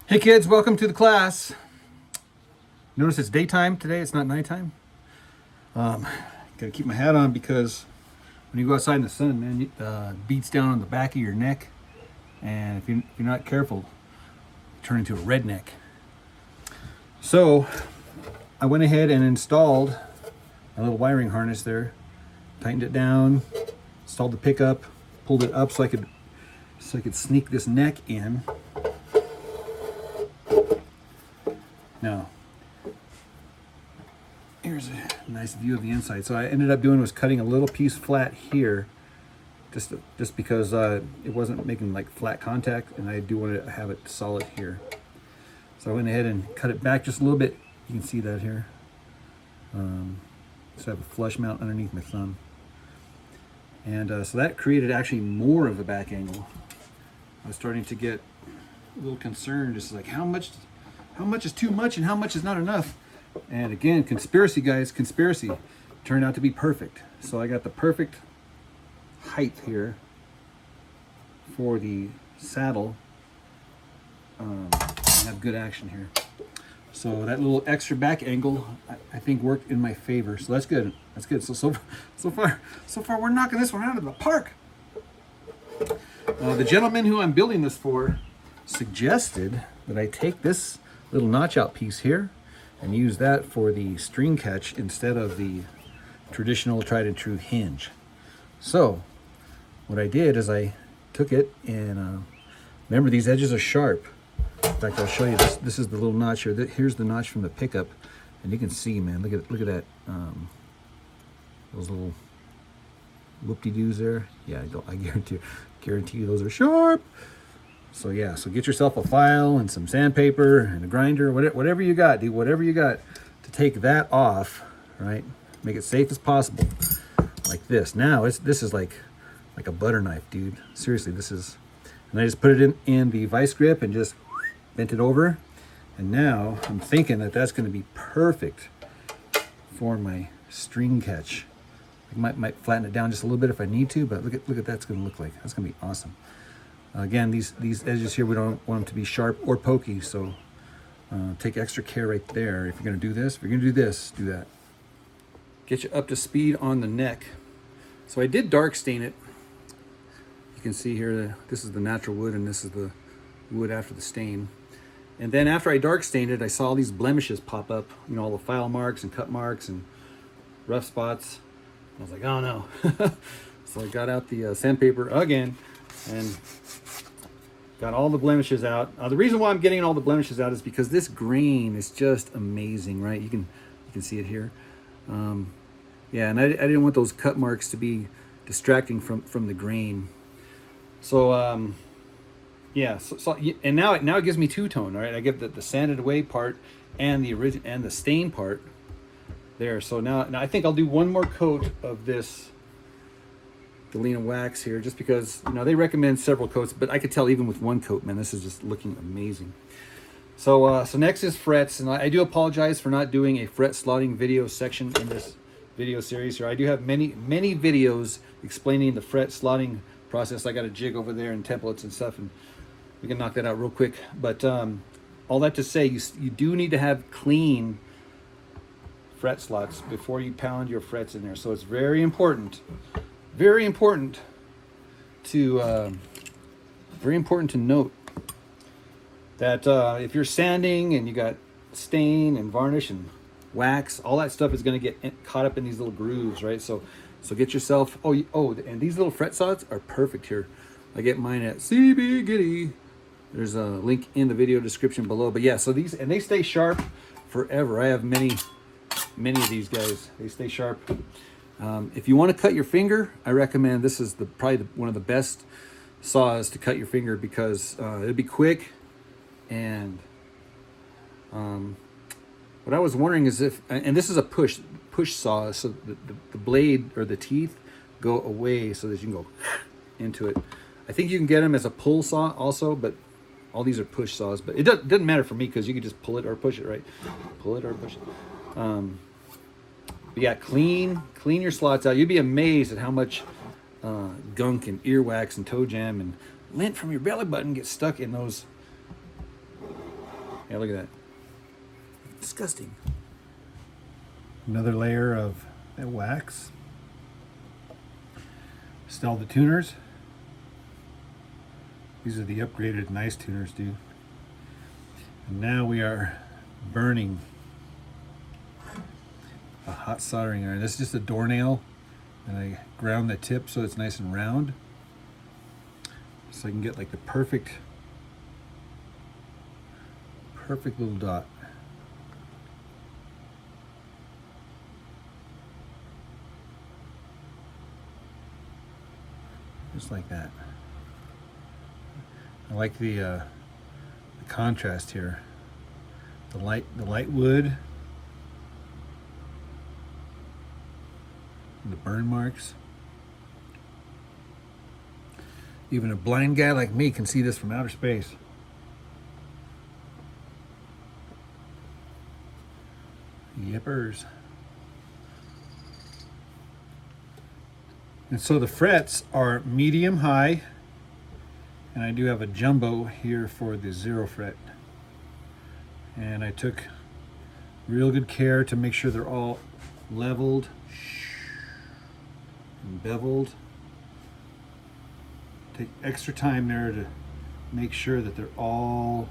Hey kids, welcome to the class. Notice it's daytime today, it's not nighttime. Gotta keep my hat on because when you go outside in the sun, man, it beats down on the back of your neck. And if you're not careful, you turn into a redneck. So I went ahead and installed a little wiring harness there, tightened it down, installed the pickup, pulled it up so I could sneak this neck in. Now, here's a nice view of the inside. So I ended up doing was cutting a little piece flat here, just because it wasn't making like flat contact, and I do want to have it solid here. So I went ahead and cut it back just a little bit. You can see that here. So I have a flush mount underneath my thumb, and so that created actually more of a back angle. I was starting to get a little concerned, just like how much is too much and how much is not enough. And again, conspiracy guys, conspiracy turned out to be perfect. So I got the perfect height here for the saddle. I have good action here. So that little extra back angle, I think worked in my favor. So that's good. That's good. So far we're knocking this one out of the park. The gentleman who I'm building this for suggested that I take this little notch out piece here and use that for the string catch instead of the traditional tried and true hinge. So what I did is I took it and remember, these edges are sharp. In fact, I'll show you this. This is the little notch here. Here's the notch from the pickup, and you can see, man, look at that, those little whoop-de-doos there. Yeah, I guarantee you those are sharp. So yeah, so get yourself a file and some sandpaper and a grinder, whatever you got, dude, whatever you got to take that off, right? Make it safe as possible, like this. Now this is like a butter knife, dude. Seriously, this is, and I just put it in the vice grip and just bent it over. And now I'm thinking that that's going to be perfect for my string catch. I might flatten it down just a little bit if I need to, but look at that's going to look like. That's going to be awesome. Again, these edges here, we don't want them to be sharp or pokey, so take extra care right there. If you're going to do this, if you're going to do this, do that. Get you up to speed on the neck. So I did dark stain it. You can see here, this is the natural wood and this is the wood after the stain. And then after I dark stained it, I saw these blemishes pop up, you know, all the file marks and cut marks and rough spots. I was like, oh no. So I got out the sandpaper again and got all the blemishes out. The reason why I'm getting all the blemishes out is because this grain is just amazing, right? You can see it here. Yeah, and I didn't want those cut marks to be distracting from the grain. So yeah, and now it gives me two-tone, right? I give the sanded away part and the stain part there. So now I think I'll do one more coat of this Galena wax here, just because, you know, they recommend several coats, but I could tell even with one coat, man, this is just looking amazing. So next is frets, and I do apologize for not doing a fret slotting video section in this video series here. I do have many videos explaining the fret slotting process. I got a jig over there and templates and stuff, and we can knock that out real quick. But all that to say, you do need to have clean fret slots before you pound your frets in there. So it's very important to note that if you're sanding and you got stain and varnish and wax, all that stuff is going to get caught up in these little grooves, right? So get yourself, and these little fret slots are perfect here. I get mine at CIGARS. There's a link in the video description below. But yeah, so these, and they stay sharp forever. I have many of these guys. They stay sharp. If you want to cut your finger, I recommend this is probably one of the best saws to cut your finger, because it'll be quick. And what I was wondering is and this is a push saw, so the blade or the teeth go away so that you can go into it. I think you can get them as a pull saw also, but all these are push saws. But it doesn't matter for me, because you can just pull it or push it, right? Pull it or push it. But yeah, clean your slots out. You'd be amazed at how much gunk and earwax and toe jam and lint from your belly button gets stuck in those Yeah, look at that. Disgusting. Another layer of that wax. Still the tuners. These are the upgraded nice tuners, dude. And now we are burning a hot soldering iron. This is just a doornail, and I ground the tip so it's nice and round, so I can get like the perfect little dot. Just like that. I like the contrast here. The light wood, and the burn marks. Even a blind guy like me can see this from outer space. Yippers. And so the frets are medium high, and I do have a jumbo here for the 0 fret. And I took real good care to make sure they're all leveled and beveled. Take extra time there to make sure that they're all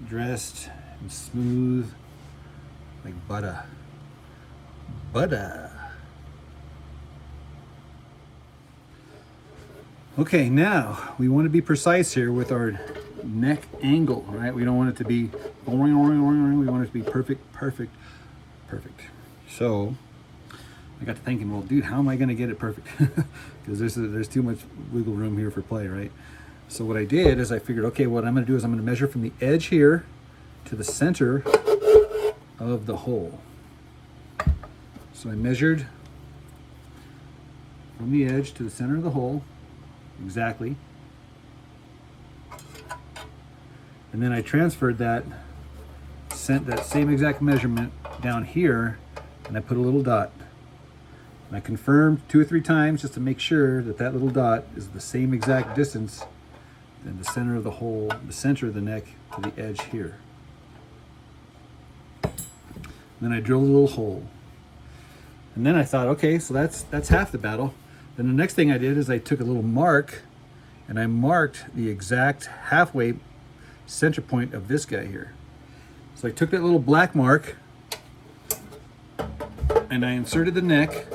dressed and smooth like butter. Butter. Okay, now we want to be precise here with our neck angle, right? We don't want it to be, we want it to be perfect. So I got to thinking, well, dude, how am I going to get it perfect? Because there's too much wiggle room here for play, right? So what I did is I figured, okay, what I'm going to do is I'm going to measure from the edge here to the center of the hole. So I measured from the edge to the center of the hole, exactly. And then I transferred that, sent that same exact measurement down here, and I put a little dot. And I confirmed 2 or 3 times just to make sure that that little dot is the same exact distance than the center of the hole, the center of the neck to the edge here. And then I drilled a little hole. And then I thought, okay, so that's half the battle. Then the next thing I did is I took a little mark and I marked the exact halfway center point of this guy here. So I took that little black mark and I inserted the neck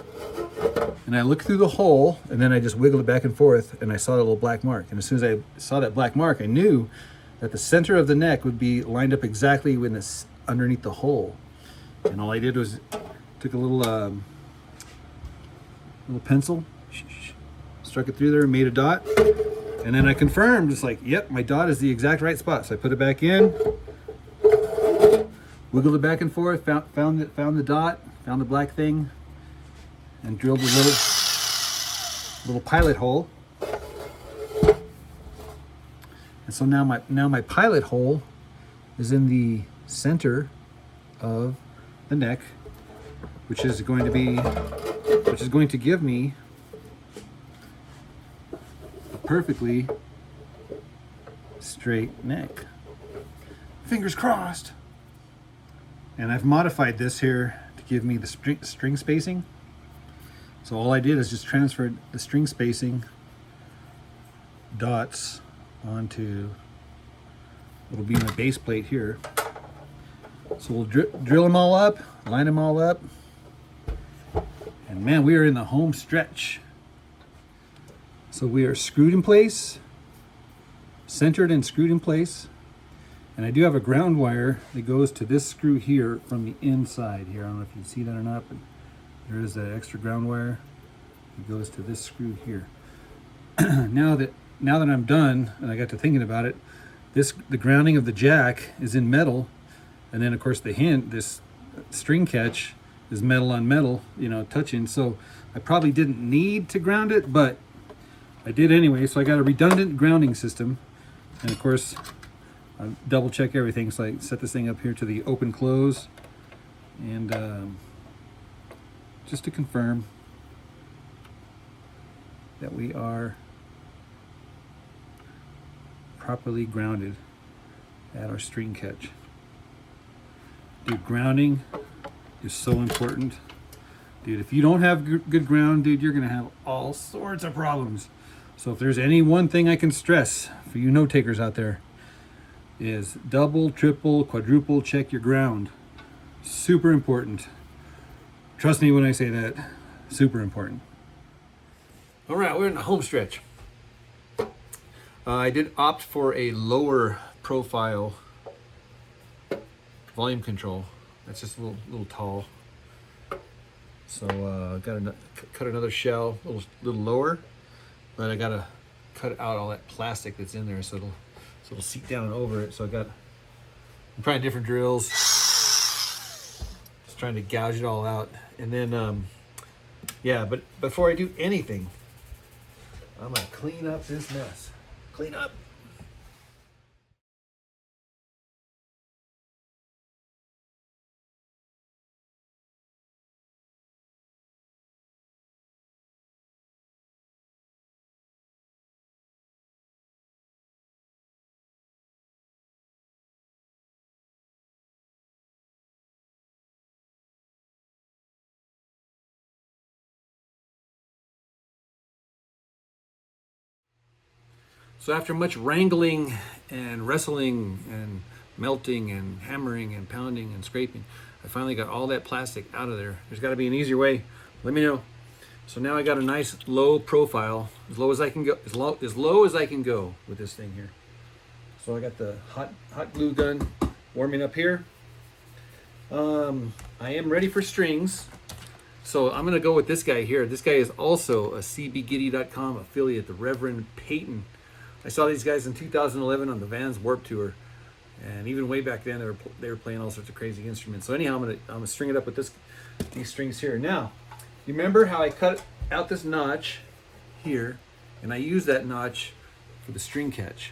and I looked through the hole, and then I just wiggled it back and forth, and I saw the little black mark. And as soon as I saw that black mark, I knew that the center of the neck would be lined up exactly when this underneath the hole. And all I did was took a little pencil, struck it through there, and made a dot. And then I confirmed, just like, yep, my dot is the exact right spot. So I put it back in, wiggled it back and forth, found the dot, found the black thing, and drilled a little pilot hole. And so now my pilot hole is in the center of the neck, which is going to give me a perfectly straight neck. Fingers crossed. And I've modified this here to give me the string spacing. So all I did is just transferred the string spacing dots onto what'll be my base plate here. So we'll drill them all up, line them all up, and man, we are in the home stretch. So we are screwed in place, centered and screwed in place, and I do have a ground wire that goes to this screw here from the inside here. I don't know if you see that or not, but there is that extra ground wire. It goes to this screw here. Now that I'm done and I got to thinking about it, the grounding of the jack is in metal, and then of course this string catch is metal on metal, touching. So I probably didn't need to ground it, but I did anyway. So I got a redundant grounding system, and of course I double check everything. So I set this thing up here to the open close, and just to confirm that we are properly grounded. and our string catch. Dude, grounding is so important. Dude, if you don't have good ground, dude, you're gonna have all sorts of problems. So if there's any one thing I can stress for you note takers out there, is double, triple, quadruple check your ground. Super important. Trust me when I say that, super important. All right, we're in the home stretch. I did opt for a lower profile volume control. That's just a little tall. So got to cut another shell, a little lower, but I gotta cut out all that plastic that's in there, so it'll seat down over it. So I'm trying different drills, just trying to gouge it all out, and then yeah. But before I do anything, I'm gonna clean up this mess. Clean up. So after much wrangling and wrestling and melting and hammering and pounding and scraping, I finally got all that plastic out of there. There's got to be an easier way. Let me know. So now I got a nice low profile, as low as I can go, as low as I can go with this thing here. So I got the hot glue gun warming up here. I am ready for strings. So I'm gonna go with this guy here. This guy is also a CBGiddy.com affiliate, the Reverend Peyton. I saw these guys in 2011 on the Vans Warped Tour, and even way back then they were playing all sorts of crazy instruments. So anyhow, I'm gonna string it up with these strings here. Now, you remember how I cut out this notch here, and I used that notch for the string catch.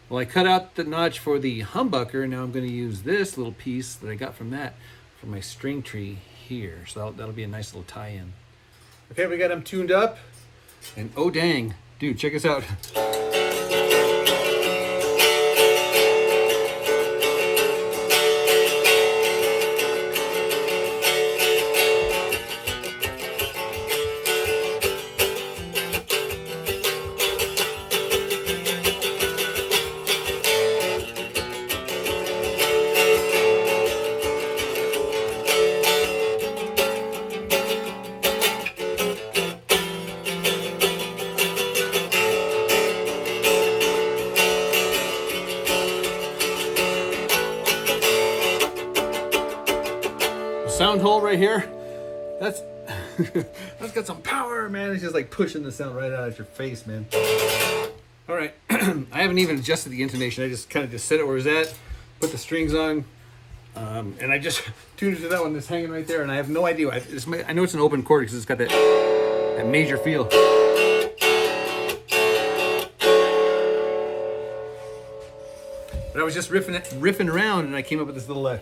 Well, I cut out the notch for the humbucker, and now I'm going to use this little piece that I got from that for my string tree here. So that'll be a nice little tie-in. Okay, we got them tuned up, and oh dang, dude, check us out. Sound hole right here, that's got some power, man. It's just like pushing the sound right out of your face, man. All right, I haven't even adjusted the intonation. I just kind of just set it where it's at, put the strings on, and I just tuned it to that one that's hanging right there, and I have no idea. I know it's an open chord because it's got that major feel. But I was just riffing around, and I came up with this little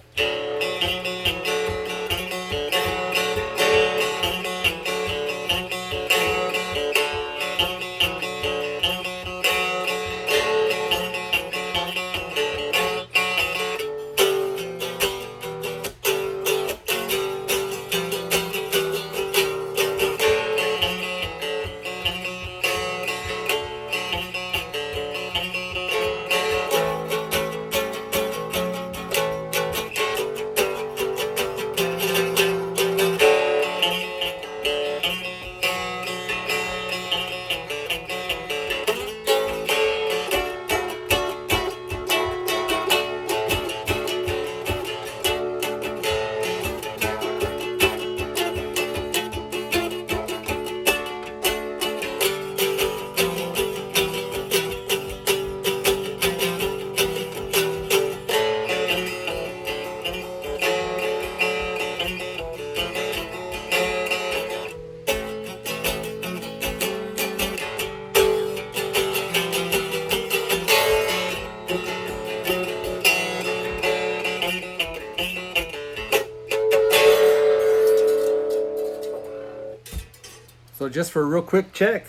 So just for a real quick check,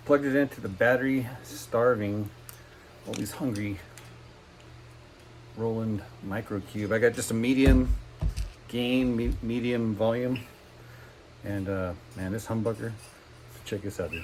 plugged it into the battery starving, always hungry Roland Micro Cube. I got just a medium gain, medium volume, and man, this humbucker. Check this out, dude.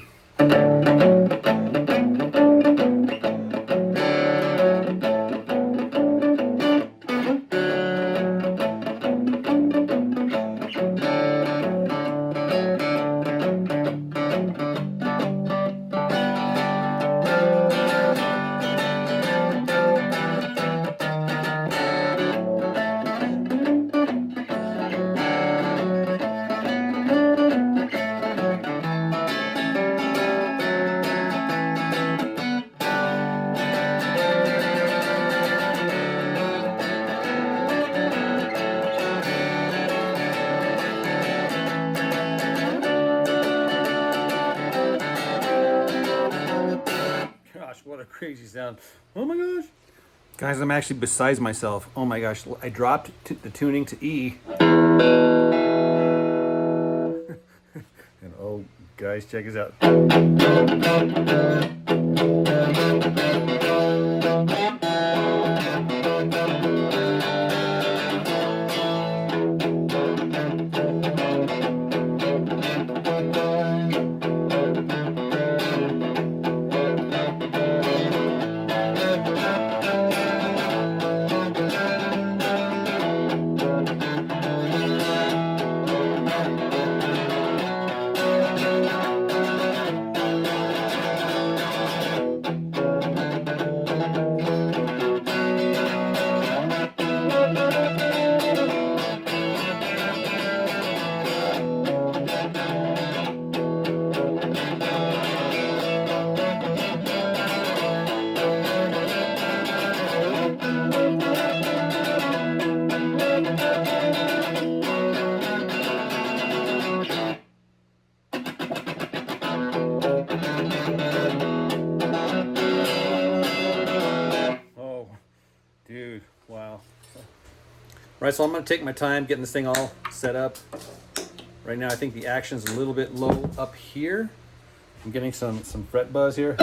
What a crazy sound. Oh my gosh. Guys, I'm actually besides myself. Oh my gosh, I dropped the tuning to E. And oh, guys, check this out. Dude, wow. Right, so I'm going to take my time getting this thing all set up. Right now, I think the action's a little bit low up here. I'm getting some fret buzz here.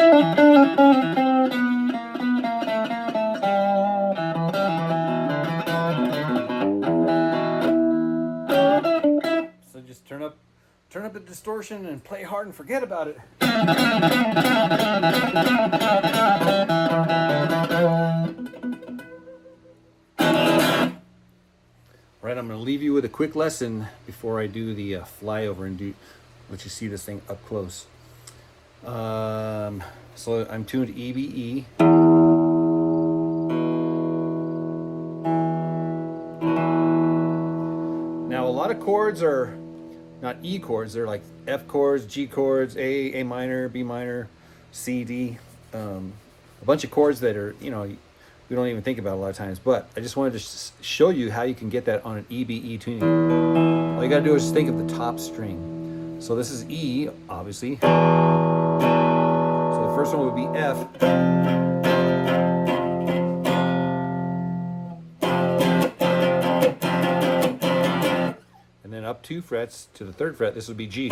So just turn up the distortion and play hard and forget about it. Right, I'm going to leave you with a quick lesson before I do the flyover and let you see this thing up close. So I'm tuned EBE. Now a lot of chords are not E chords, they're like F chords, G chords, A minor, B minor, C, D. A bunch of chords that are, you know, we don't even think about a lot of times, but I just wanted to show you how you can get that on an EBE tuning. All you gotta do is think of the top string. So this is E, obviously. So the first one would be F. And then up 2 frets to the 3rd fret, this would be G.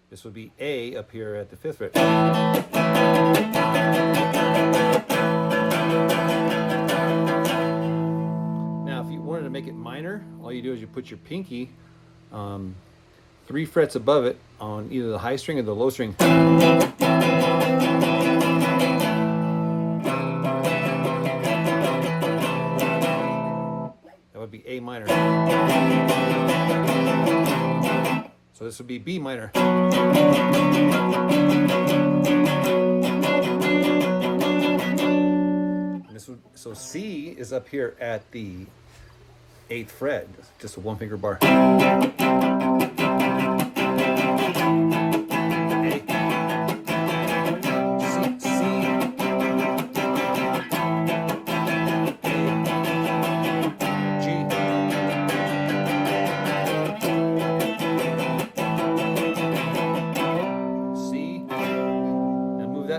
This would be A up here at the 5th fret. Now, if you wanted to make it minor, all you do is you put your pinky 3 frets above it on either the high string or the low string. That would be A minor. So this would be B minor. And this would, so C is up here at the 8th fret, just a 1-finger bar.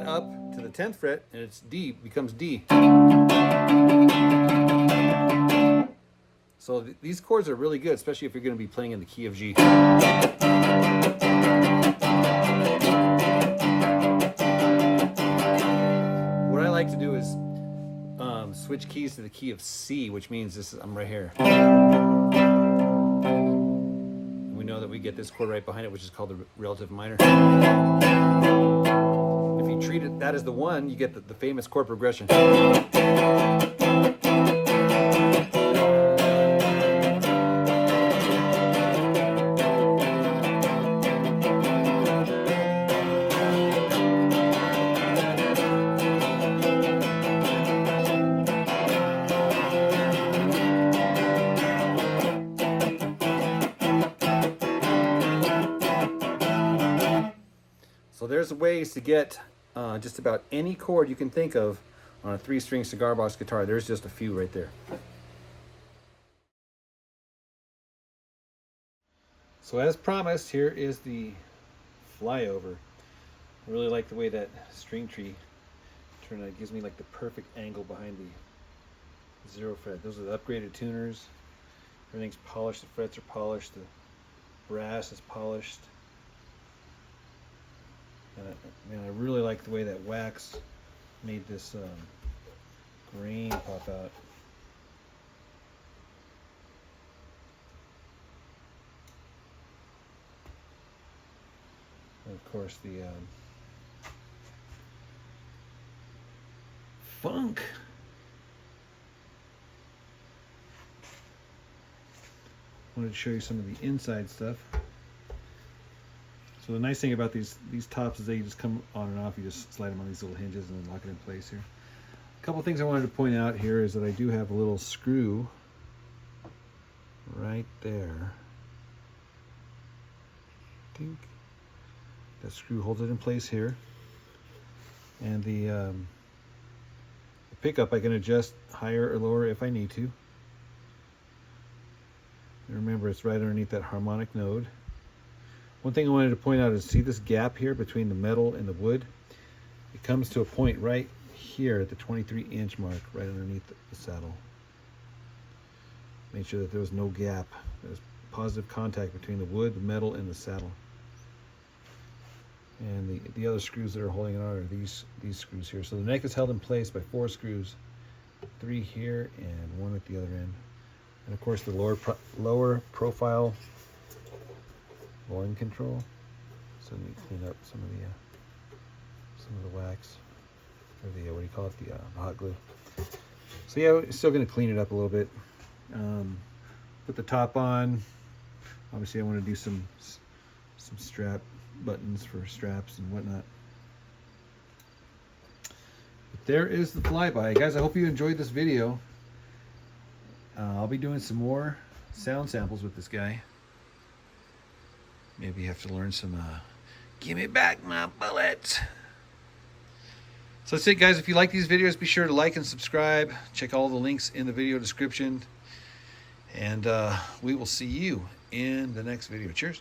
Up to the 10th fret and it's D, becomes D. So these chords are really good, especially if you're going to be playing in the key of G. What I like to do is switch keys to the key of C, which means I'm right here. We know that we get this chord right behind it, which is called the relative minor. If you treat that as the 1, you get the famous chord progression. So there's ways to get just about any chord you can think of on a 3-string cigar box guitar. There's just a few right there. So as promised, here is the flyover. I really like the way that string tree turned out. It gives me like the perfect angle behind the 0 fret. Those are the upgraded tuners. Everything's polished. The frets are polished. The brass is polished. And I really like the way that wax made this grain pop out. And of course the funk. I wanted to show you some of the inside stuff. So the nice thing about these tops is they just come on and off. You just slide them on these little hinges and then lock it in place here. A couple things I wanted to point out here is that I do have a little screw right there. I think that screw holds it in place here. And the pickup I can adjust higher or lower if I need to. And remember, it's right underneath that harmonic node. One thing I wanted to point out is, see this gap here between the metal and the wood? It comes to a point right here at the 23-inch mark, right underneath the saddle. Make sure that there was no gap. There's positive contact between the wood, the metal, and the saddle. And the other screws that are holding it on are these screws here. So the neck is held in place by 4 screws, 3 here and 1 at the other end. And of course the lower profile volume control. So let me clean up some of the wax, or the what do you call it, the hot glue. So yeah, we're still going to clean it up a little bit. Put the top on. Obviously I want to do some strap buttons for straps and whatnot. But there is the flyby, guys. I hope you enjoyed this video. I'll be doing some more sound samples with this guy. Maybe you have to learn some give me back my bullets. So that's it, guys. If you like these videos, be sure to like and subscribe. Check all the links in the video description. And we will see you in the next video. Cheers.